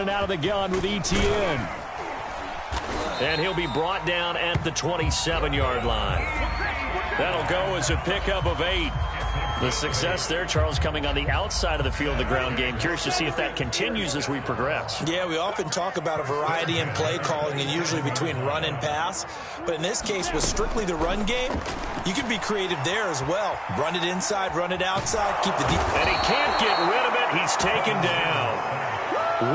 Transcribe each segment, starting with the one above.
running out of the gun with ETN. And he'll be brought down at the 27-yard line. That'll go as a pickup of 8. The success there, Charles, coming on the outside of the field, the ground game. Curious to see if that continues as we progress. Yeah, we often talk about a variety in play calling and usually between run and pass. But in this case, with strictly the run game, you can be creative there as well. Run it inside, run it outside, keep the deep. And he can't get rid of it. He's taken down.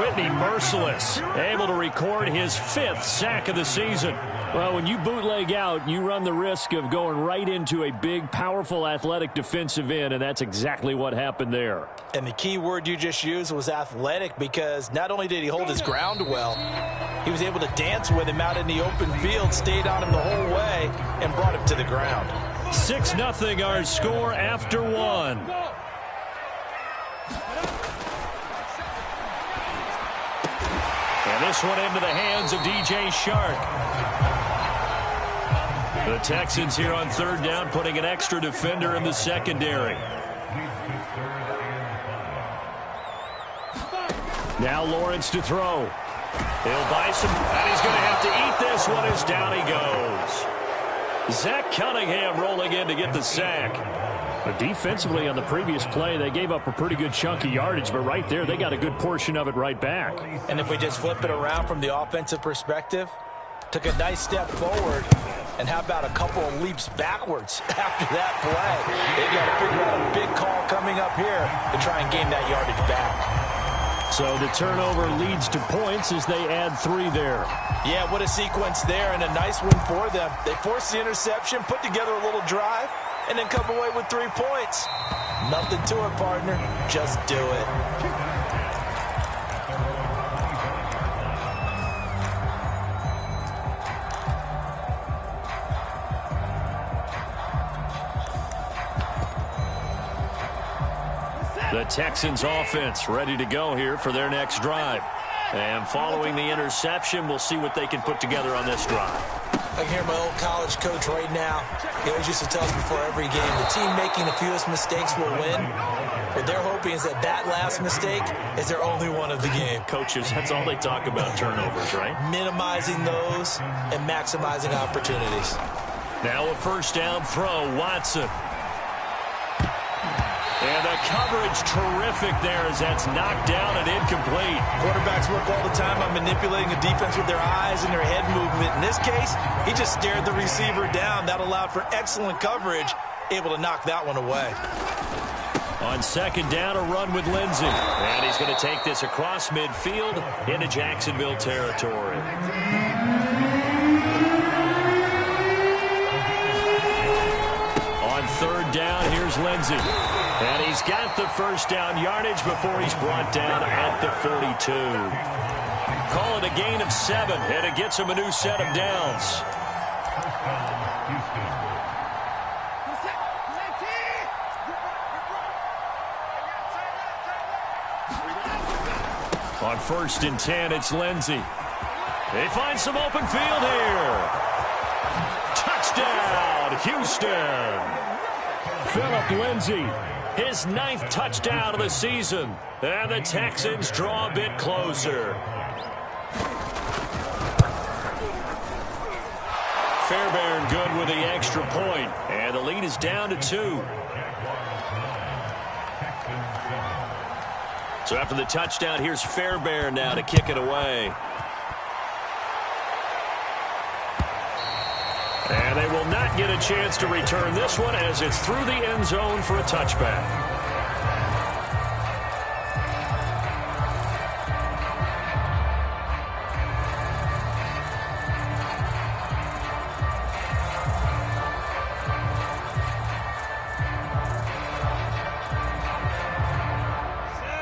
Whitney merciless, able to record his 5th sack of the season. Well, when you bootleg out, you run the risk of going right into a big, powerful, athletic defensive end, and that's exactly what happened there. And the key word you just used was athletic, because not only did he hold his ground well, he was able to dance with him out in the open field, stayed on him the whole way, and brought him to the ground. 6-0 our score after 1. And this one into the hands of DJ Shark. The Texans here on 3rd down, putting an extra defender in the secondary. Now Lawrence to throw. He'll buy some, and he's going to have to eat this one as down he goes. Zach Cunningham rolling in to get the sack. But defensively on the previous play, they gave up a pretty good chunk of yardage, but right there, they got a good portion of it right back. And if we just flip it around from the offensive perspective, took a nice step forward, and how about a couple of leaps backwards after that play? They've got to figure out a big call coming up here to try and gain that yardage back. So the turnover leads to points as they add 3 there. Yeah, what a sequence there, and a nice win for them. They forced the interception, put together a little drive, and then come away with 3 points. Nothing to it, partner. Just do it. The Texans offense ready to go here for their next drive. And following the interception, we'll see what they can put together on this drive. I can hear my old college coach right now. He always used to tell us before every game, the team making the fewest mistakes will win. What they're hoping is that that last mistake is their only one of the game. Coaches, that's all they talk about, turnovers, right? Minimizing those and maximizing opportunities. Now a 1st down throw, Watson. And the coverage terrific there as that's knocked down and incomplete. Quarterbacks work all the time on manipulating a defense with their eyes and their head movement. In this case, he just stared the receiver down. That allowed for excellent coverage, able to knock that one away. On 2nd down, a run with Lindsey. And he's going to take this across midfield into Jacksonville territory. On 3rd down, here's Lindsey. And he's got the 1st down yardage before he's brought down at the 42. Call it a gain of 7, and it gets him a new set of downs. On 1st and 10, it's Lindsey. They find some open field here. Touchdown, Houston. Phillip Lindsey, his 9th touchdown of the season. And the Texans draw a bit closer. Fairbairn good with the extra point. And the lead is down to 2. So after the touchdown, here's Fairbairn now to kick it away. And they will not get a chance to return this one as it's through the end zone for a touchback.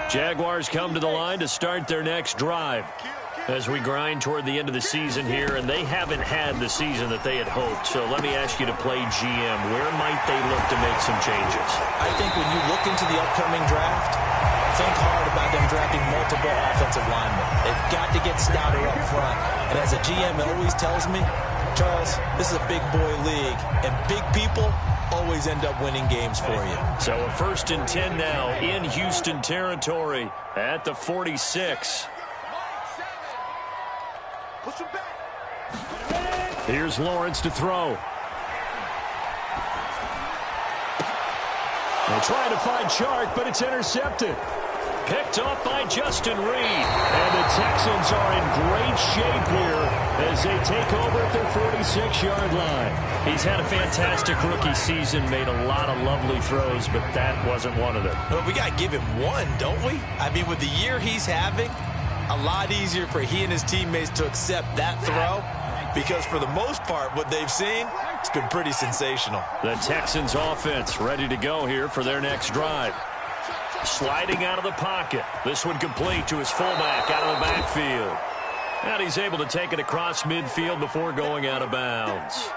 Jaguars come to the line to start their next drive as we grind toward the end of the season here, and they haven't had the season that they had hoped. So let me ask you to play GM. Where might they look to make some changes? I think when you look into the upcoming draft, think hard about them drafting multiple offensive linemen. They've got to get stouter up front. And as a GM always tells me, Charles, this is a big boy league, and big people always end up winning games for you. So a 1st and 10 now in Houston territory at the 46. Here's Lawrence to throw. They're trying to find Chark, but it's intercepted. Picked up by Justin Reed. And the Texans are in great shape here as they take over at their 46-yard line. He's had a fantastic rookie season, made a lot of lovely throws, but that wasn't one of them. Well, we got to give him one, don't we? I mean, with the year he's having, a lot easier for he and his teammates to accept that throw because for the most part, what they've seen, it's been pretty sensational. The Texans offense ready to go here for their next drive. Sliding out of the pocket. This one complete to his fullback out of the backfield. And he's able to take it across midfield before going out of bounds.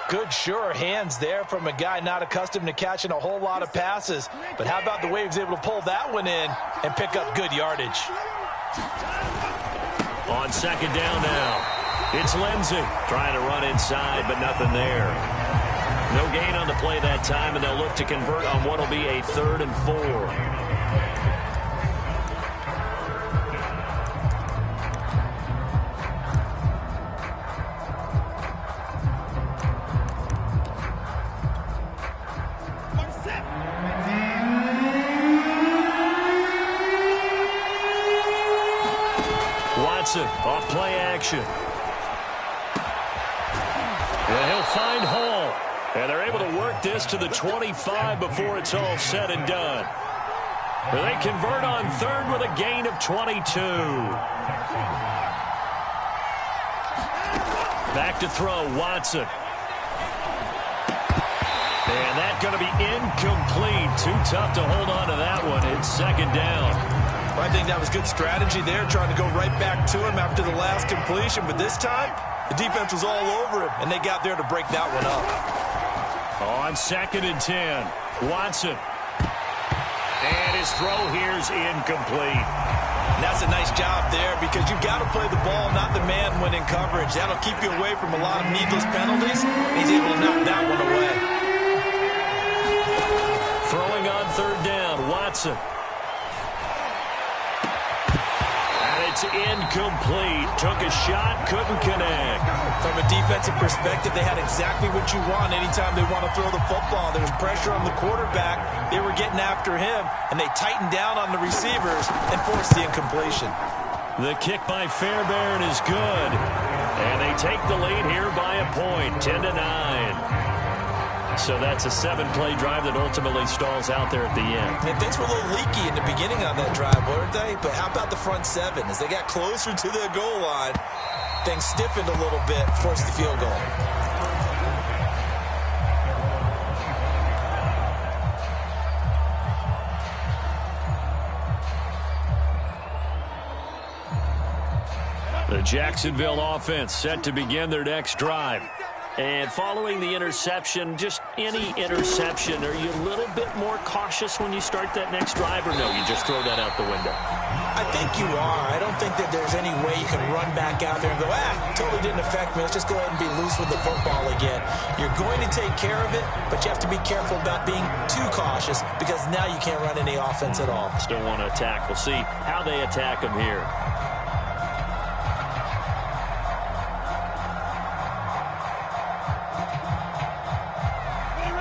Good, sure hands there from a guy not accustomed to catching a whole lot of passes. But how about the way he was able to pull that one in and pick up good yardage? On second down now. It's Lindsey trying to run inside, but nothing there. No gain on the play that time, and they'll look to convert on what will be a 3rd and 4. Watson off play action. And he'll find Hall. And they're able to work this to the 25 before it's all said and done. They convert on 3rd with a gain of 22. Back to throw, Watson. And that's going to be incomplete. Too tough to hold on to that one. It's second down. Well, I think that was good strategy there, trying to go right back to him after the last completion. But this time, the defense was all over him, and they got there to break that one up. On 2nd and 10, Watson. And his throw here's incomplete. And that's a nice job there because you've got to play the ball, not the man when in coverage. That'll keep you away from a lot of needless penalties. He's able to knock that one away. Throwing on 3rd down, Watson. It's incomplete. Took a shot, couldn't connect. From a defensive perspective, they had exactly what you want anytime they want to throw the football. There was pressure on the quarterback. They were getting after him, and they tightened down on the receivers and forced the incompletion. The kick by Fairbairn is good. And they take the lead here by a point, 10-9. So that's a 7-play drive that ultimately stalls out there at the end. And things were a little leaky in the beginning on that drive, weren't they? But how about the front 7? As they got closer to the goal line, things stiffened a little bit, forced the field goal. The Jacksonville offense set to begin their next drive. And following the interception, just any interception, are you a little bit more cautious when you start that next drive, or no, you just throw that out the window? I think you are. I don't think that there's any way you can run back out there and go, totally didn't affect me. Let's just go ahead and be loose with the football again. You're going to take care of it, but you have to be careful about being too cautious because now you can't run any offense at all. Still want to attack. We'll see how they attack them here.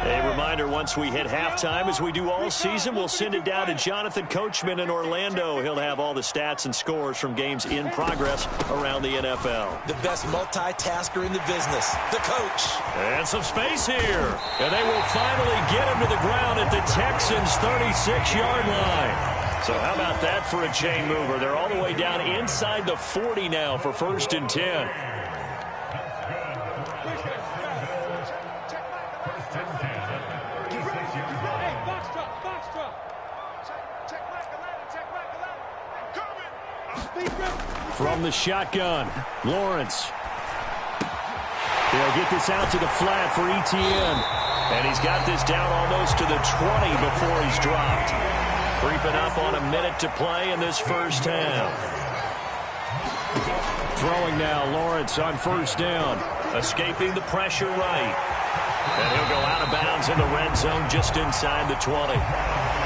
A reminder, once we hit halftime, as we do all season, we'll send it down to Jonathan Coachman in Orlando. He'll have all the stats and scores from games in progress around the NFL. The best multitasker in the business, the coach. And some space here. And they will finally get him to the ground at the Texans' 36-yard line. So how about that for a chain mover? They're all the way down inside the 40 now for 1st and 10. From the shotgun, Lawrence. He'll get this out to the flat for Etienne. And he's got this down almost to the 20 before he's dropped. Creeping up on a minute to play in this first half. Throwing now, Lawrence on 1st down. Escaping the pressure right. And he'll go out of bounds in the red zone just inside the 20.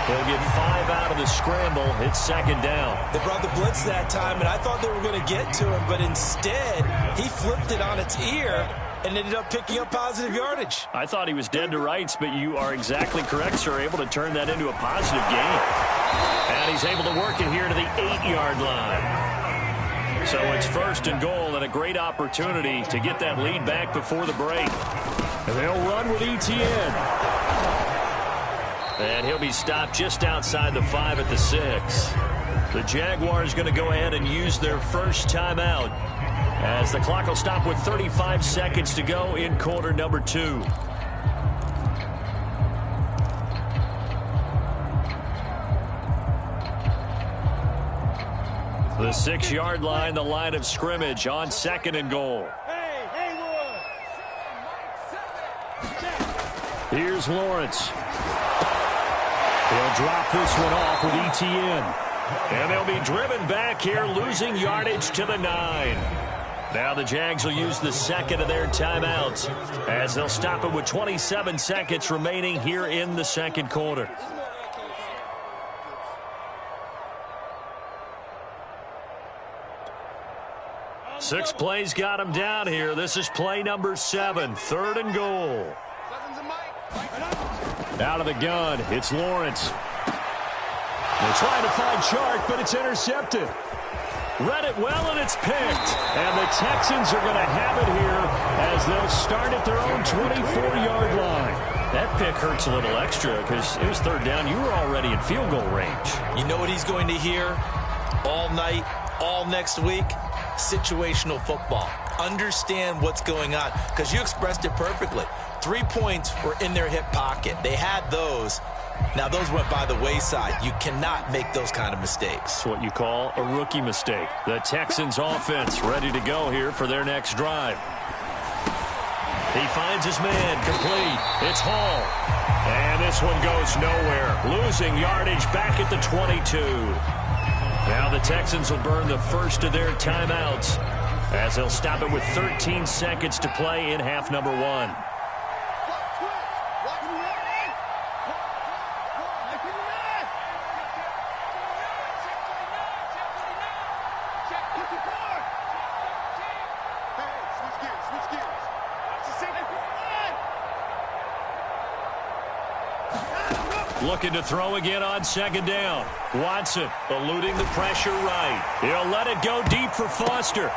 He'll get 5 out of the scramble. It's second down. They brought the blitz that time, and I thought they were going to get to him, but instead he flipped it on its ear and ended up picking up positive yardage. I thought he was dead to rights, but you are exactly correct, sir. Able to turn that into a positive gain. And he's able to work it here to the 8-yard line. So it's first and goal, and a great opportunity to get that lead back before the break. And they'll run with Etienne. And he'll be stopped just outside the 5 at the 6. The Jaguars going to go ahead and use their first timeout, as the clock will stop with 35 seconds to go in quarter number 2. The 6-yard line, the line of scrimmage on second and goal. Here's Lawrence. He'll drop this one off with Etienne. And they'll be driven back here, losing yardage to the 9. Now the Jags will use the second of their timeouts, as they'll stop it with 27 seconds remaining here in the second quarter. Six plays got him down here. This is play number 7, third and goal. Out of the gun, it's Lawrence. They're trying to find Chark, but it's intercepted. Read it well, and it's picked. And the Texans are going to have it here as they'll start at their own 24-yard line. That pick hurts a little extra because it was third down. You were already in field goal range. You know what he's going to hear all night, all next week? Situational football. Understand what's going on, because you expressed it perfectly. 3 points were in their hip pocket. They had those. Now, those went by the wayside. You cannot make those kind of mistakes. It's what you call a rookie mistake. The Texans offense ready to go here for their next drive. He finds his man, complete. It's Hall. And this one goes nowhere. Losing yardage back at the 22. Now the Texans will burn the first of their timeouts, as they'll stop it with 13 seconds to play in half number 1. Looking to throw again on second down. Watson eluding the pressure right. He'll let it go deep for Foster.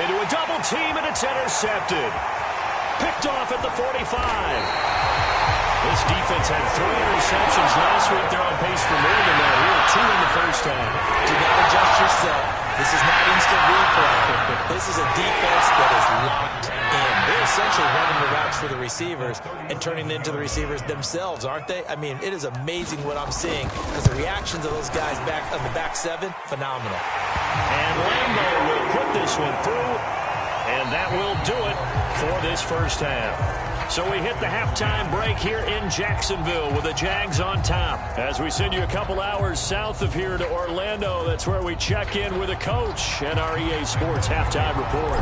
Into a double team, and it's intercepted. Picked off at the 45. This defense had 3 interceptions last week. They're on pace for more than that here. 2 in the first half. Do not adjust your set. This is not instant replay. This is a defense that is locked in. They're essentially running the routes for the receivers and turning it into the receivers themselves, aren't they? I mean, it is amazing what I'm seeing, because the reactions of those guys back on the back 7, phenomenal. And Lambo will put this one through, and that will do it for this first half. So we hit the halftime break here in Jacksonville with the Jags on top. As we send you a couple hours south of here to Orlando, that's where we check in with a coach and our EA Sports halftime report.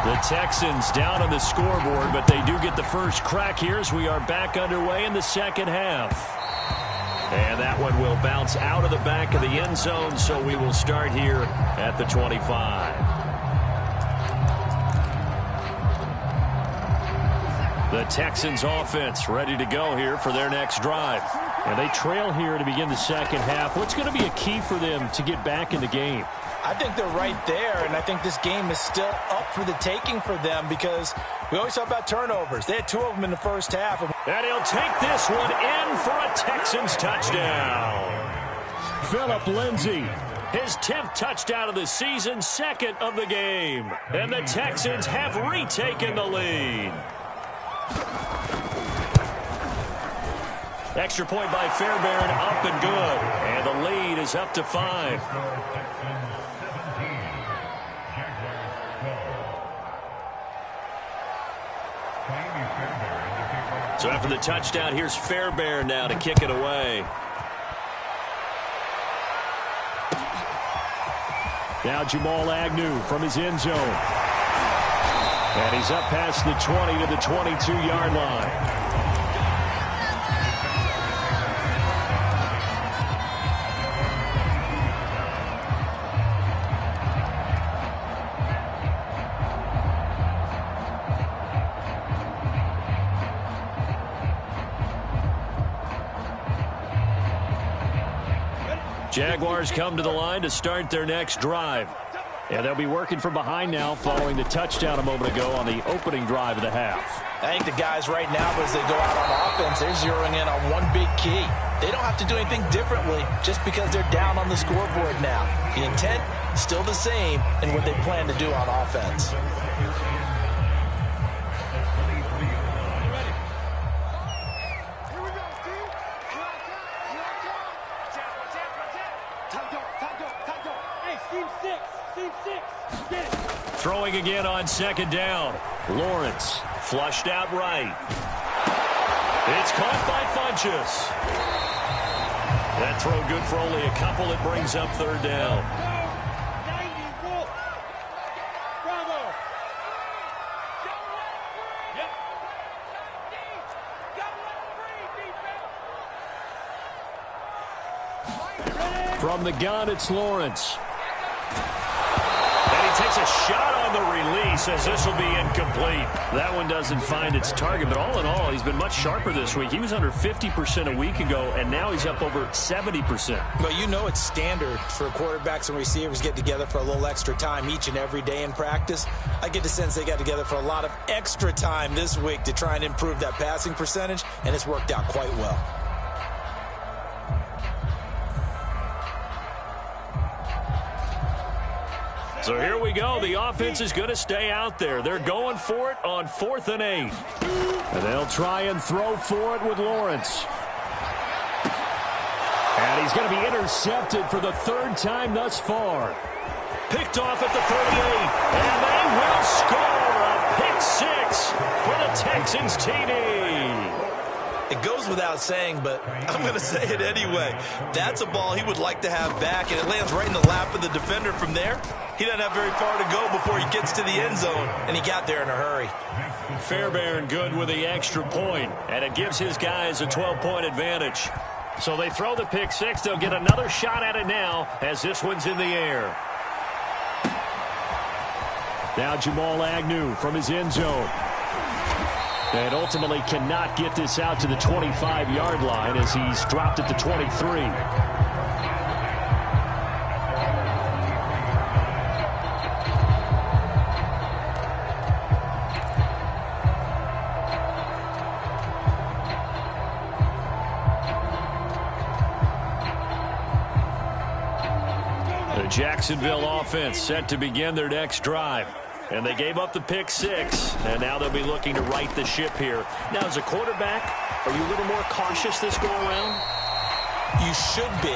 The Texans down on the scoreboard, but they do get the first crack here as we are back underway in the second half. And that one will bounce out of the back of the end zone, so we will start here at the 25. The Texans offense ready to go here for their next drive. And they trail here to begin the second half. What's going to be a key for them to get back in the game? I think they're right there, and I think this game is still up for the taking for them, because we always talk about turnovers. They had 2 of them in the first half. And he'll take this one in for a Texans touchdown. Phillip Lindsay, his 10th touchdown of the season, 2nd of the game. And the Texans have retaken the lead. Extra point by Fairbairn, up and good. And the lead is up to 5. So after the touchdown, here's Fairbairn now to kick it away. Now Jamal Agnew from his end zone. And he's up past the 20 to the 22-yard line. Jaguars come to the line to start their next drive. Yeah, they'll be working from behind now following the touchdown a moment ago on the opening drive of the half. I think the guys right now, as they go out on offense, they're zeroing in on one big key. They don't have to do anything differently just because they're down on the scoreboard now. The intent, still the same in what they plan to do on offense. Throwing again on second down. Lawrence flushed out right. It's caught by Funchess. That throw good for only a couple. It brings up third down. From the gun, it's Lawrence. And he takes a shot on the release as this will be incomplete. That one doesn't find its target, but all in all, he's been much sharper this week. He was under 50% a week ago, and now he's up over 70%. But you know it's standard for quarterbacks and receivers get together for a little extra time each and every day in practice. I get the sense they got together for a lot of extra time this week to try and improve that passing percentage, and it's worked out quite well. So here we go. The offense is going to stay out there. They're going for it on 4th and 8. And they'll try and throw for it with Lawrence. And he's going to be intercepted for the third time thus far. Picked off at the 38. And they will score a pick six for the Texans TD. It goes without saying, but I'm going to say it anyway. That's a ball he would like to have back, and it lands right in the lap of the defender from there. He doesn't have very far to go before he gets to the end zone, and he got there in a hurry. Fairbairn good with the extra point, and it gives his guys a 12-point advantage. So they throw the pick six. They'll get another shot at it now as this one's in the air. Now Jamal Agnew from his end zone. And ultimately cannot get this out to the 25-yard line as he's dropped at the 23. The Jacksonville offense set to begin their next drive. And they gave up the pick six, and now they'll be looking to right the ship here. Now, as a quarterback, are you a little more cautious this go-around? You should be,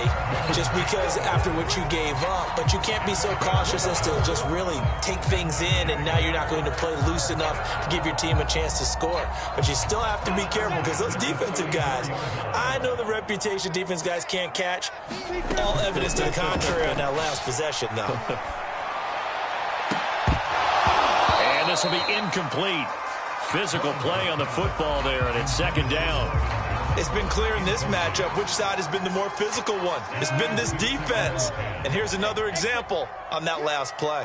just because after what you gave up. But you can't be so cautious as to just really take things in, and now you're not going to play loose enough to give your team a chance to score. But you still have to be careful because those defensive guys, I know the reputation defense guys can't catch. All evidence to the contrary on that last possession, though. This will be incomplete. Physical play on the football there, and it's second down. It's been clear in this matchup which side has been the more physical one. It's been this defense. And here's another example on that last play.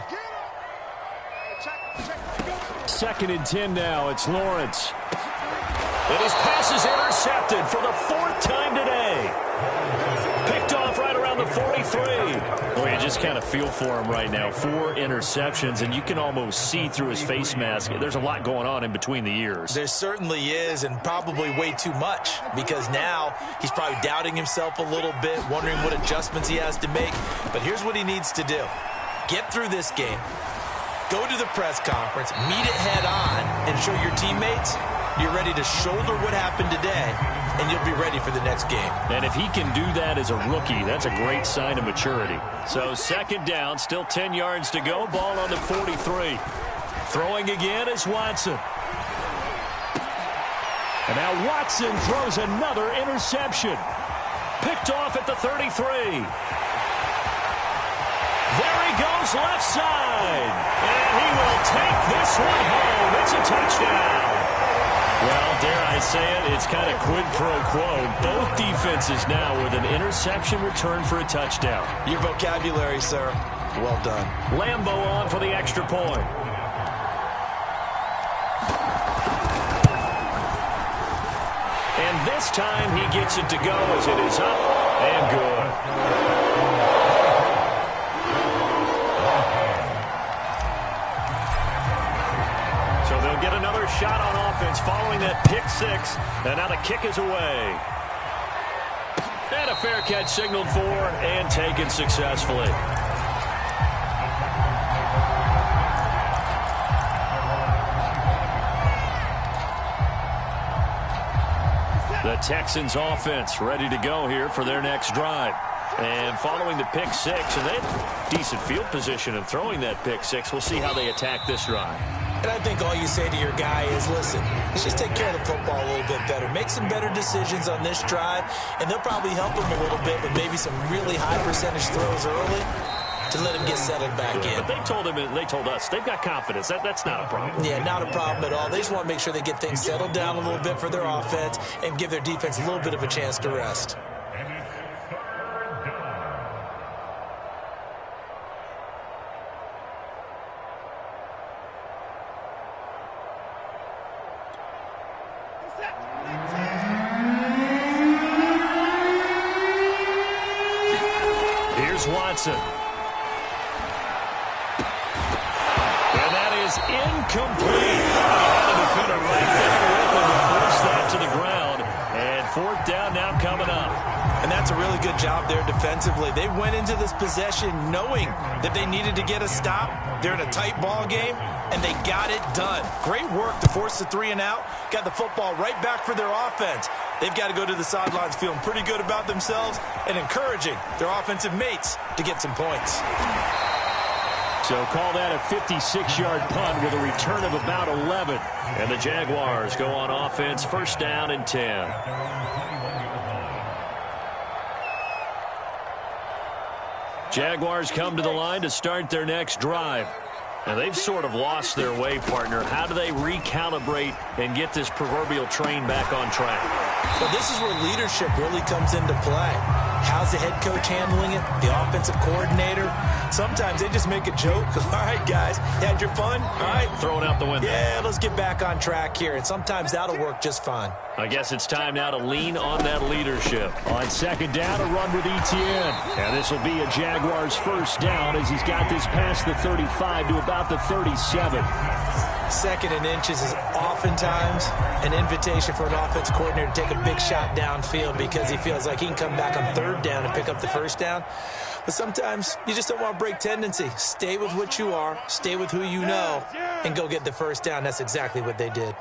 2nd and 10 now. It's Lawrence. And his pass is intercepted for the 4th time today. Picked off right around the 43. Well, you just kind of feel for him right now. 4 interceptions, and you can almost see through his face mask. There's a lot going on in between the ears. There certainly is, and probably way too much, because now he's probably doubting himself a little bit, wondering what adjustments he has to make. But here's what he needs to do. Get through this game. Go to the press conference, meet it head on, and show your teammates you're ready to shoulder what happened today, and you'll be ready for the next game. And if he can do that as a rookie, that's a great sign of maturity. So 2nd down, still 10 yards to go. Ball on the 43. Throwing again is Watson. And now Watson throws another interception. Picked off at the 33. There he goes left side. And he will take this one home. It's a touchdown. Well, dare I say it, it's kind of quid pro quo. Both defenses now with an interception return for a touchdown. Your vocabulary, sir. Well done. Lambeau on for the extra point. And this time he gets it to go as it is up and good. shot on offense following that pick six, and now the kick is away. And a fair catch signaled for and taken successfully. The Texans offense ready to go here for their next drive. And following the pick six, and they have decent field position in throwing that pick six. We'll see how they attack this drive. And I think all you say to your guy is, listen, let's just take care of the football a little bit better. Make some better decisions on this drive, and they'll probably help him a little bit with maybe some really high percentage throws early to let him get settled back in. But they told him, and they told us, they've got confidence. That's not a problem. Yeah, not a problem at all. They just want to make sure they get things settled down a little bit for their offense and give their defense a little bit of a chance to rest. Watson. And that is incomplete. He had a defender right there with him to force that to the ground. And fourth down now coming up. And that's a really good job there defensively. They went into this possession knowing that they needed to get a stop. They're in a tight ball game, and they got it done. Great work to force the 3 and out. Got the football right back for their offense. They've got to go to the sidelines feeling pretty good about themselves and encouraging their offensive mates to get some points. So call that a 56-yard punt with a return of about 11. And the Jaguars go on offense, first down and 10. Jaguars come to the line to start their next drive. And they've sort of lost their way, partner. How do they recalibrate and get this proverbial train back on track? Well, this is where leadership really comes into play. How's the head coach handling it? The offensive coordinator? Sometimes they just make a joke. All right, guys, you had your fun? All right. Throw it out the window. Yeah, let's get back on track here. And sometimes that'll work just fine. I guess it's time now to lean on that leadership. On second down, a run with Etienne. And this will be a Jaguars first down as he's got this past the 35 to about the 37. Second and inches is oftentimes an invitation for an offense coordinator to take a big shot downfield because he feels like he can come back on third down and pick up the first down. But sometimes you just don't want to break tendency. Stay with what you are, stay with who you know, and go get the first down. That's exactly what they did.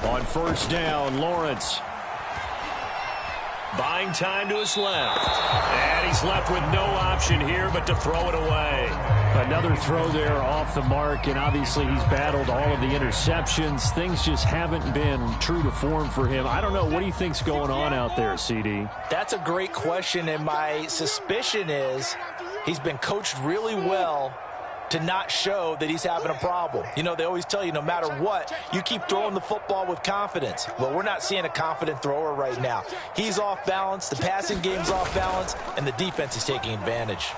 On first down, Lawrence. Buying time to his left. And he's left with no option here but to throw it away. Another throw there off the mark, and obviously he's battled all of the interceptions. Things just haven't been true to form for him. I don't know. What do you think's going on out there, CD? That's a great question, and my suspicion is he's been coached really well to not show that he's having a problem. You know, they always tell you no matter what, you keep throwing the football with confidence. Well, we're not seeing a confident thrower right now. He's off balance, the passing game's off balance, and the defense is taking advantage.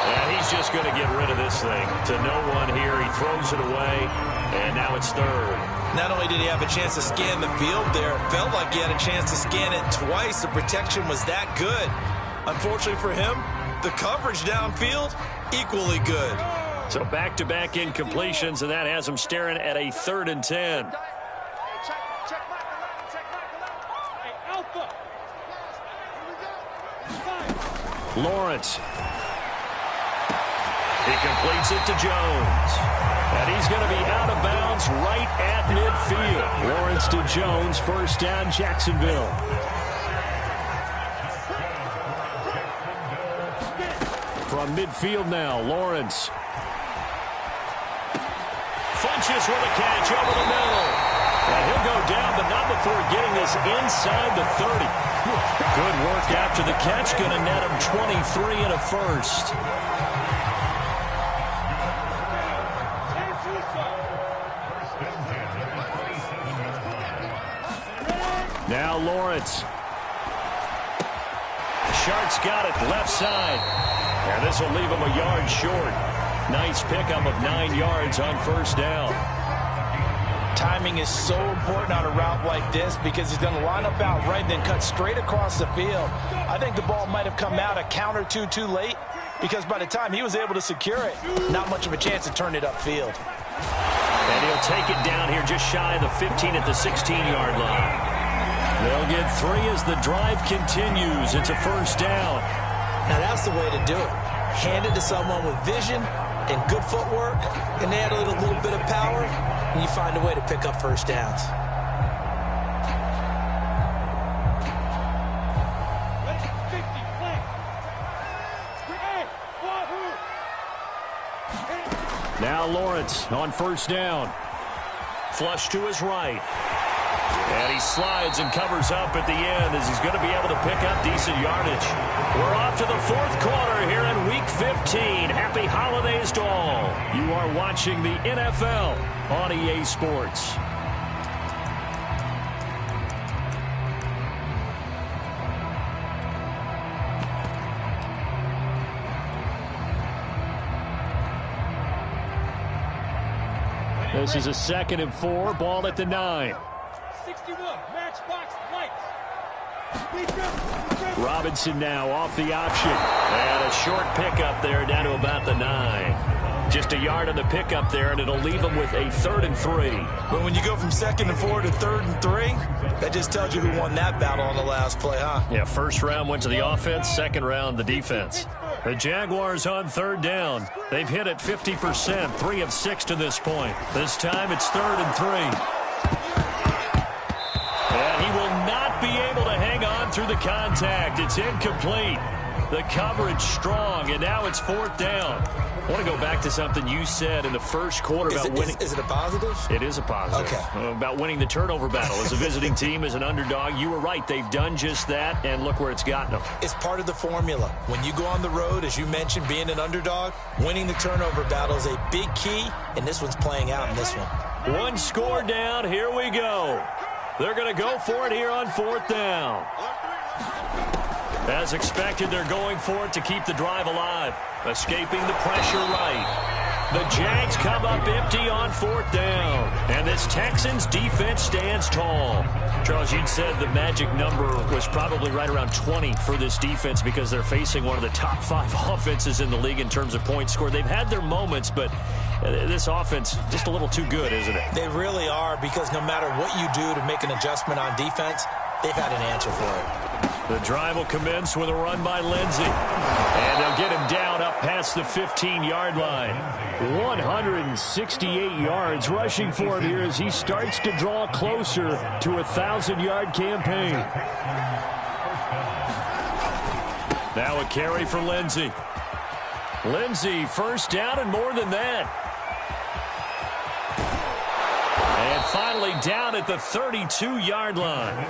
And he's just going to get rid of this thing. To no one here, he throws it away, and now it's third. Not only did he have a chance to scan the field there, it felt like he had a chance to scan it twice. The protection was that good. Unfortunately for him, the coverage downfield, equally good. So back-to-back incompletions, and that has him staring at a 3rd and 10. Lawrence. He completes it to Jones. And he's going to be out of bounds right at midfield. Lawrence to Jones, first down, Jacksonville. From midfield now, Lawrence. Funches with a catch over the middle. And he'll go down, but not before getting this inside the 30. Good work after the catch. Going to net him 23 and a first. Now Lawrence. Shark's got it left side. And this will leave him a yard short. Nice pickup of 9 yards on first down. Timing is so important on a route like this because he's going to line up out right and then cut straight across the field. I think the ball might have come out a count or two too late, because by the time he was able to secure it, not much of a chance to turn it upfield. And he'll take it down here just shy of the 15 at the 16-yard line. They'll get 3 as the drive continues. It's a first down. Now that's the way to do it. Hand it to someone with vision and good footwork, and add a little bit of power, and you find a way to pick up first downs. Now Lawrence on first down. Flush to his right. And he slides and covers up at the end as he's going to be able to pick up decent yardage. We're off to the 4th quarter here in Week 15. Happy holidays to all. You are watching the NFL on EA Sports. This is a 2nd and 4, ball at the 9. 61, matchbox lights. Robinson now off the option. And a short pickup there down to about the 9. Just a yard on the pickup there, and it'll leave them with a 3rd and 3. But when you go from 2nd and 4 to 3rd and 3, that just tells you who won that battle on the last play, huh? Yeah, first round went to the offense, second round the defense. The Jaguars on 3rd down. They've hit it 50%, 3 of 6 to this point. This time it's 3rd and 3. And he will not be able to hang on through the contact. It's incomplete. The coverage strong, and now it's 4th down. I want to go back to something you said in the first quarter about winning. Is it a positive? It is a positive. Okay. About winning the turnover battle. As a visiting team, as an underdog, you were right. They've done just that, and look where it's gotten them. It's part of the formula. When you go on the road, as you mentioned, being an underdog, winning the turnover battle is a big key, and this one's playing out in this one. 1 score down. Here we go. They're going to go for it here on 4th down. As expected, they're going for it to keep the drive alive. Escaping the pressure right. The Jags come up empty on 4th down. And this Texans defense stands tall. Charles, you'd said the magic number was probably right around 20 for this defense because they're facing one of the top 5 offenses in the league in terms of points scored. They've had their moments, but this offense just a little too good, isn't it? They really are, because no matter what you do to make an adjustment on defense, they've had an answer for it. The drive will commence with a run by Lindsey. And they'll get him down up past the 15-yard line. 168 yards rushing for him here as he starts to draw closer to a 1,000-yard campaign. Now a carry for Lindsey. Lindsey first down and more than that. And finally down at the 32-yard line.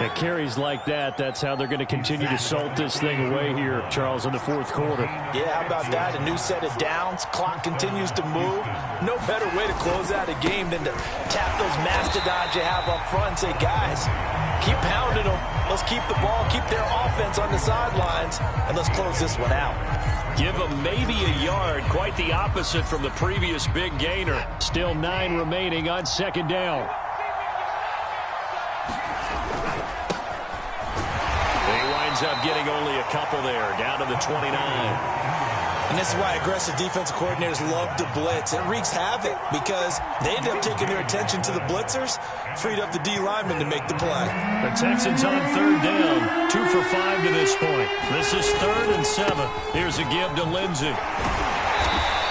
It carries like that. That's how they're going to continue to salt this thing away here, Charles, in the 4th quarter. Yeah, how about that? A new set of downs. Clock continues to move. No better way to close out a game than to tap those mastodons you have up front and say, guys, keep pounding them. Let's keep the ball, keep their offense on the sidelines, and let's close this one out. Give them maybe a yard. Quite the opposite from the previous big gainer. Still 9 remaining on 2nd down. Up getting only a couple there, down to the 29. And this is why aggressive defensive coordinators love to blitz. It wreaks havoc because they end up taking their attention to the blitzers, freed up the D linemen to make the play. The Texans on 3rd down, 2 for 5 to this point. This is 3rd and 7. Here's a give to Lindsey.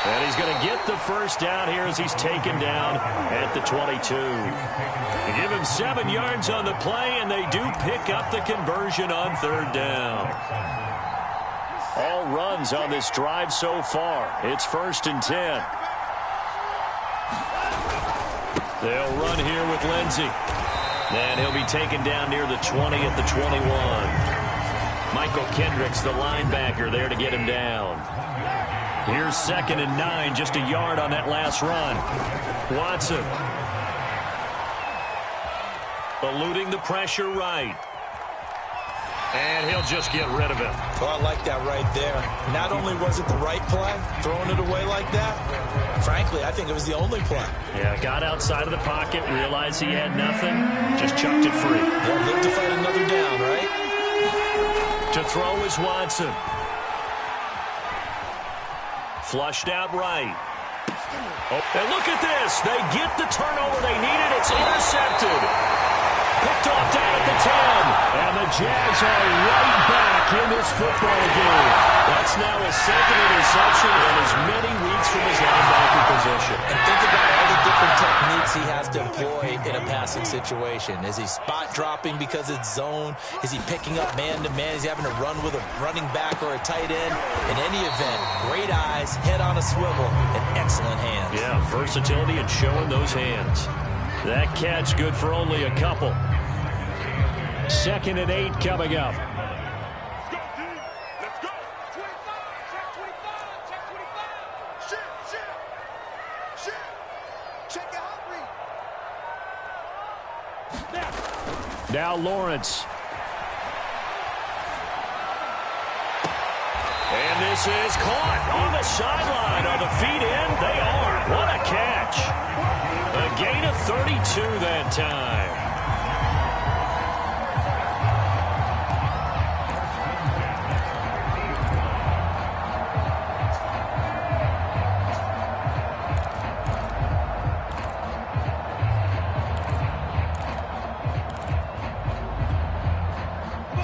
And he's going to get the first down here as he's taken down at the 22. They give him 7 yards on the play, and they do pick up the conversion on 3rd down. All runs on this drive so far. It's 1st and 10. They'll run here with Lindsey. And he'll be taken down near the 20 at the 21. Michael Kendricks, the linebacker, there to get him down. Here's 2nd and 9, just a yard on that last run. Watson. Eluding the pressure right. And he'll just get rid of it. Well, I like that right there. Not only was it the right play, throwing it away like that, frankly, I think it was the only play. Yeah, got outside of the pocket, realized he had nothing, just chucked it free. Yeah, live to fight another down, right? To throw is Watson. flushed out right. Oh, and look at this. They get the turnover they needed. It's intercepted. Picked off down at the 10. And the Jags are right back in this football game. That's now his second interception in as many weeks from his linebacker position. And think about all the different techniques he has to employ in a passing situation. Is he spot dropping because it's zone? Is he picking up man-to-man? Is he having to run with a running back or a tight end? In any event, great eyes, head on a swivel, and excellent hands. Yeah, versatility and showing those hands. That catch good for only a couple. 2nd and 8 coming up. Now Lawrence. And this is caught on the sideline. On the feet in, they are. What a catch. A gain of 32 that time.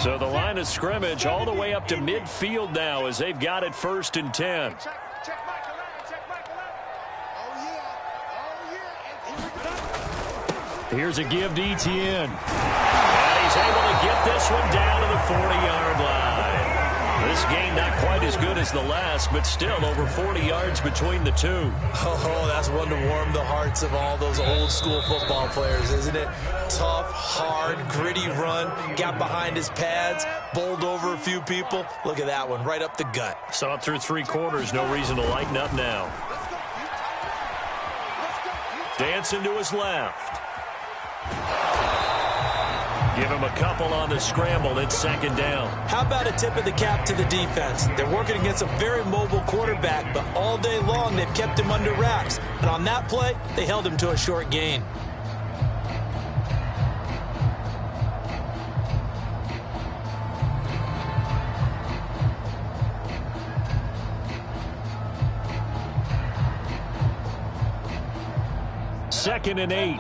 So the line of scrimmage all the way up to midfield now as they've got it 1st and 10. Here's a give to Etienne. And he's able to get this one down to the 40-yard line. This game not quite as good as the last, but still over 40 yards between the two. Oh, that's one to warm the hearts of all those old-school football players, isn't it? Tough, hard, gritty run, got behind his pads, bowled over a few people. Look at that one, right up the gut. Saw it through 3 quarters, no reason to lighten up now. Dancing to his left. Give him a couple on the scramble. It's 2nd down. How about a tip of the cap to the defense? They're working against a very mobile quarterback, but all day long they've kept him under wraps. And on that play, they held him to a short gain. Second and 8.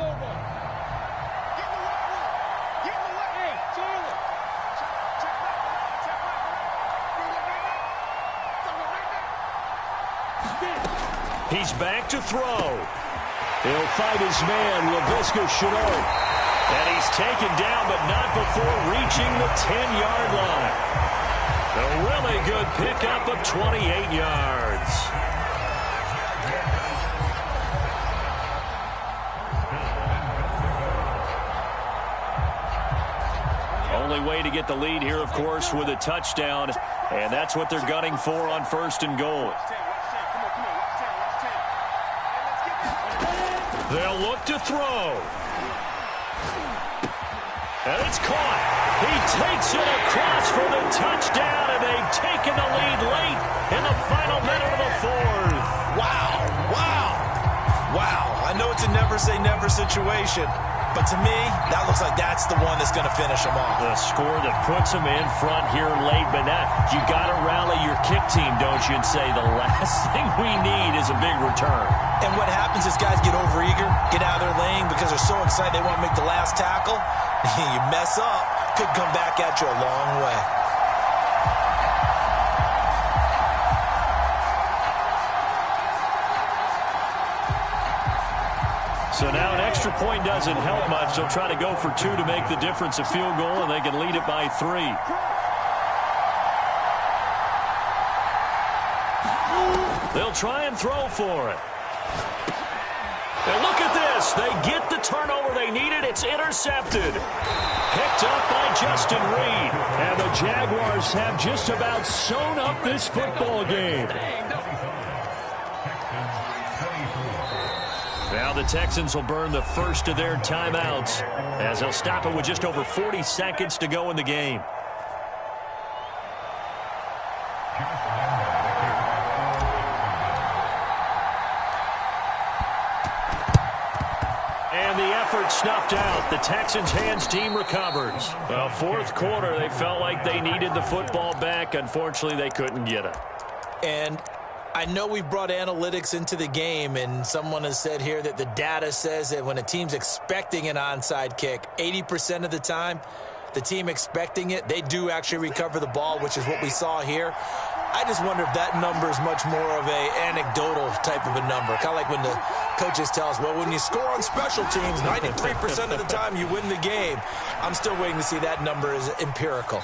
He's back to throw. He'll fight his man, Laviska Shenault. And he's taken down, but not before reaching the 10-yard line. A really good pickup of 28 yards. Only way to get the lead here, of course, with a touchdown. And that's what they're gunning for on 1st and goal. They'll look to throw. And it's caught. He takes it across for the touchdown, and they've taken the lead late in the final minute of the 4th. Wow, wow, wow. I know it's a never-say-never situation, but to me, that looks like that's the one that's going to finish them off. The score that puts them in front here late, but now you got to rally your kick team, don't you, and say the last thing we need is a big return. And what happens is guys get overeager, get out of their lane because they're so excited they want to make the last tackle. You mess up, could come back at you a long way. So now an extra point doesn't help much. They'll try to go for 2 to make the difference a field goal, and they can lead it by 3. They'll try and throw for it. And look at this. They get the turnover they needed. It's intercepted. Picked up by Justin Reed. And the Jaguars have just about sewn up this football game. Now the Texans will burn the first of their timeouts as they'll stop it with just over 40 seconds to go in the game. And the effort snuffed out. The Texans' hands team recovers. Well, 4th quarter, they felt like they needed the football back. Unfortunately, they couldn't get it. And I know we've brought analytics into the game, and someone has said here that the data says that when a team's expecting an onside kick, 80% of the time, the team expecting it, they do actually recover the ball, which is what we saw here. I just wonder if that number is much more of a anecdotal type of a number, kind of like when the coaches tell us, well, when you score on special teams, 93% of the time you win the game. I'm still waiting to see that number is empirical.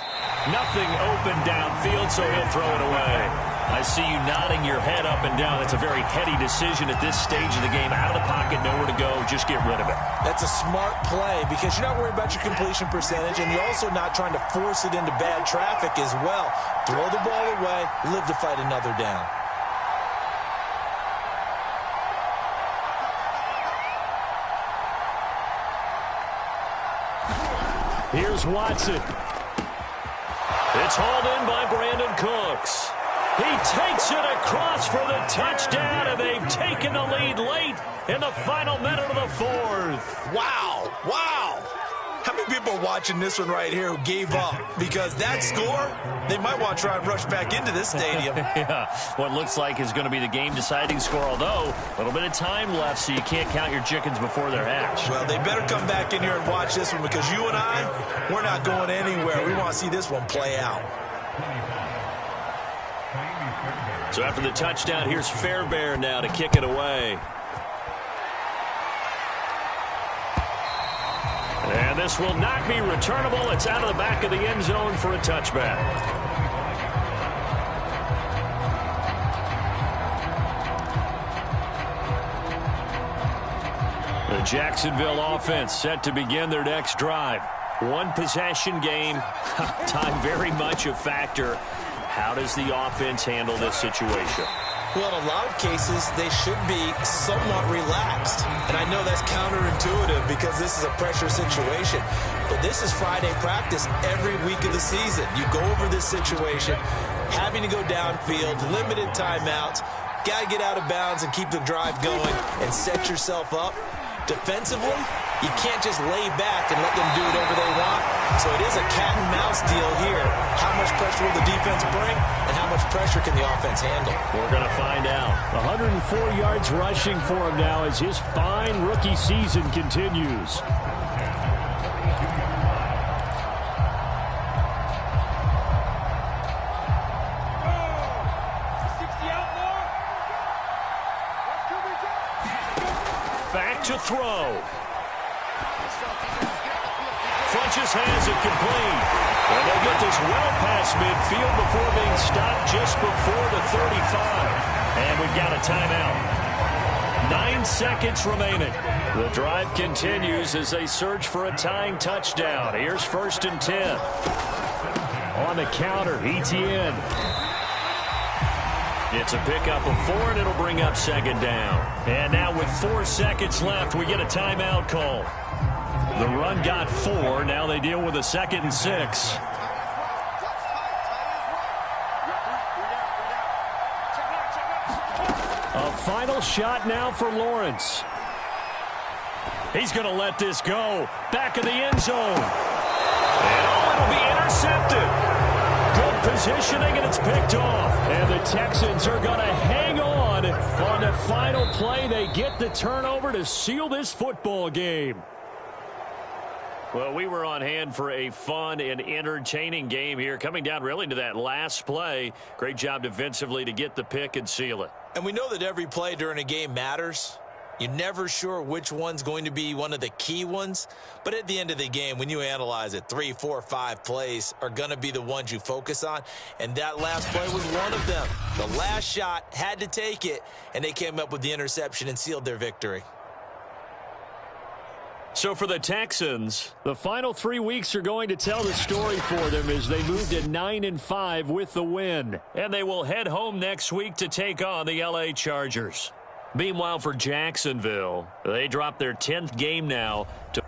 Nothing open downfield, so he'll throw it away. I see you nodding your head up and down. That's a very heady decision at this stage of the game. Out of the pocket, nowhere to go. Just get rid of it. That's a smart play because you're not worried about your completion percentage, and you're also not trying to force it into bad traffic as well. Throw the ball away, live to fight another down. Here's Watson. It's hauled in by Brandon Cooks. He takes it across for the touchdown, and they've taken the lead late in the final minute of the fourth. Wow, wow. How many people are watching this one right here who gave up? Because that score, they might want to try and rush back into this stadium. Yeah, what looks like is going to be the game-deciding score, although a little bit of time left, so you can't count your chickens before they're hatched. Well, they better come back in here and watch this one because you and I, we're not going anywhere. We want to see this one play out. So after the touchdown, here's Fairbairn now to kick it away. And this will not be returnable. It's out of the back of the end zone for a touchback. The Jacksonville offense set to begin their next drive. One possession game. Time very much a factor. How does the offense handle this situation? Well, in a lot of cases, they should be somewhat relaxed. And I know that's counterintuitive because this is a pressure situation. But this is Friday practice every week of the season. You go over this situation, having to go downfield, limited timeouts, got to get out of bounds and keep the drive going and set yourself up. Defensively, you can't just lay back and let them do whatever they want. So it is a cat and mouse deal here. How much pressure will the defense bring, and how much pressure can the offense handle? We're going to find out. 104 yards rushing for him now as his fine rookie season continues. Back to throw. Funches has it complete. And they'll get this well past midfield before being stopped just before the 35. And we've got a timeout. 9 seconds remaining. The drive continues as they search for a tying touchdown. Here's 1st and 10. On the counter, Etienne. It's a pickup of 4, and it'll bring up 2nd down. And now with 4 seconds left, we get a timeout call. The run got 4. Now they deal with a 2nd and 6. A final shot now for Lawrence. He's going to let this go. Back of the end zone. And it'll be intercepted. Good positioning, and it's picked off. And the Texans are going to hang on the final play. They get the turnover to seal this football game. Well, we were on hand for a fun and entertaining game here. Coming down really to that last play. Great job defensively to get the pick and seal it. And we know that every play during a game matters. You're never sure which one's going to be one of the key ones. But at the end of the game, when you analyze it, 3, 4, 5 plays are going to be the ones you focus on. And that last play was one of them. The last shot had to take it, and they came up with the interception and sealed their victory. So for the Texans, the final 3 weeks are going to tell the story for them as they move to 9-5 with the win. And they will head home next week to take on the LA Chargers. Meanwhile, for Jacksonville, they drop their 10th game now to